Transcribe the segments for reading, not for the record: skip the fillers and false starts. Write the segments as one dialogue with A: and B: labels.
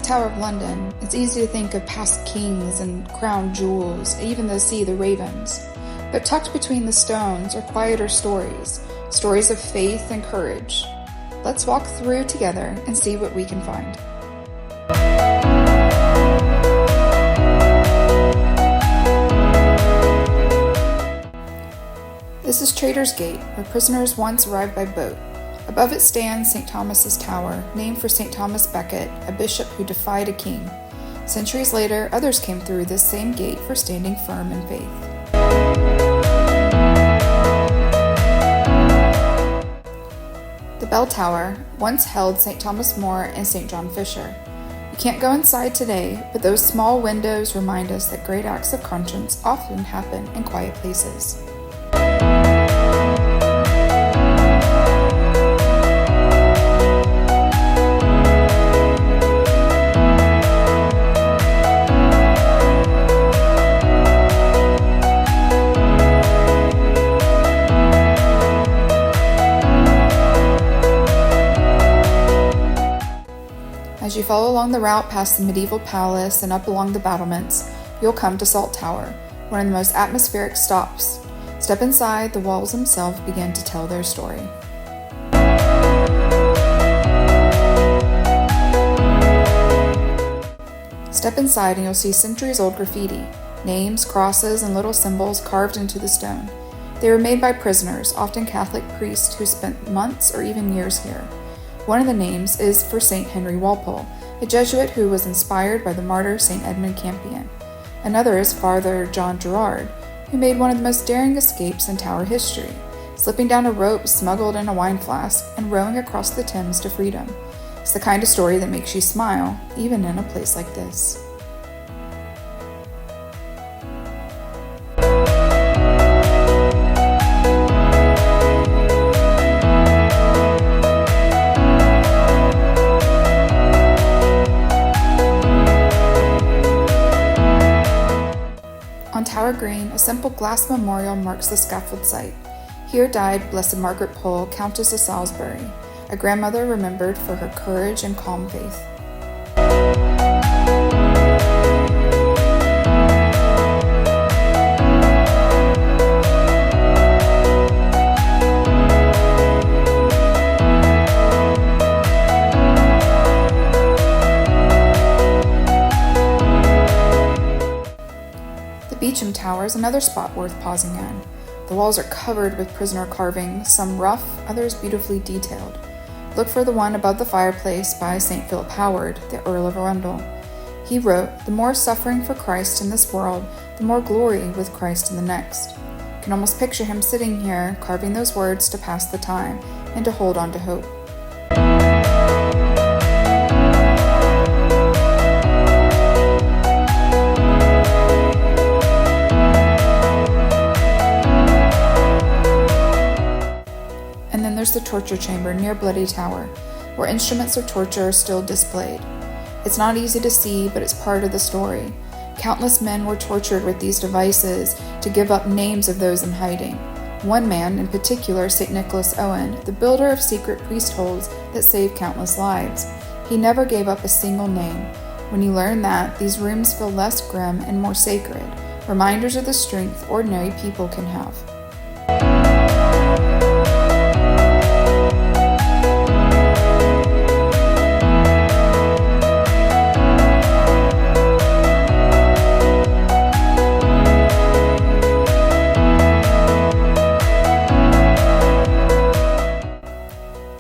A: Tower of London, it's easy to think of past kings and crown jewels, even to see the ravens. But tucked between the stones are quieter stories, stories of faith and courage. Let's walk through together and see what we can find. This is Traitor's Gate, where prisoners once arrived by boat. Above it stands St. Thomas's Tower, named for St. Thomas Becket, a bishop who defied a king. Centuries later, others came through this same gate for standing firm in faith. The bell tower once held St. Thomas More and St. John Fisher. You can't go inside today, but those small windows remind us that great acts of conscience often happen in quiet places. As you follow along the route past the medieval palace and up along the battlements, you'll come to Salt Tower, one of the most atmospheric stops. Step inside, the walls themselves begin to tell their story. Step inside and you'll see centuries-old graffiti, names, crosses, and little symbols carved into the stone. They were made by prisoners, often Catholic priests who spent months or even years here. One of the names is for St. Henry Walpole, a Jesuit who was inspired by the martyr St. Edmund Campion. Another is Father John Gerard, who made one of the most daring escapes in Tower history, slipping down a rope smuggled in a wine flask and rowing across the Thames to freedom. It's the kind of story that makes you smile, even in a place like this. On Tower Green, a simple glass memorial marks the scaffold site. Here died Blessed Margaret Pole, Countess of Salisbury, a grandmother remembered for her courage and calm faith. Beauchamp Tower is another spot worth pausing in. The walls are covered with prisoner carvings, some rough, others beautifully detailed. Look for the one above the fireplace by St. Philip Howard, the Earl of Arundel. He wrote, "The more suffering for Christ in this world, the more glory with Christ in the next." You can almost picture him sitting here, carving those words to pass the time and to hold on to hope. And then there's the torture chamber near Bloody Tower, where instruments of torture are still displayed. It's not easy to see, but it's part of the story. Countless men were tortured with these devices to give up names of those in hiding. One man, in particular, St. Nicholas Owen, the builder of secret priest holes that saved countless lives. He never gave up a single name. When you learn that, these rooms feel less grim and more sacred, reminders of the strength ordinary people can have.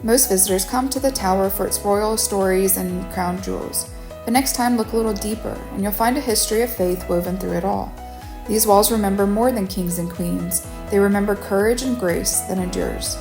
A: Most visitors come to the tower for its royal stories and crown jewels, but next time look a little deeper and you'll find a history of faith woven through it all. These walls remember more than kings and queens. They remember courage and grace that endures.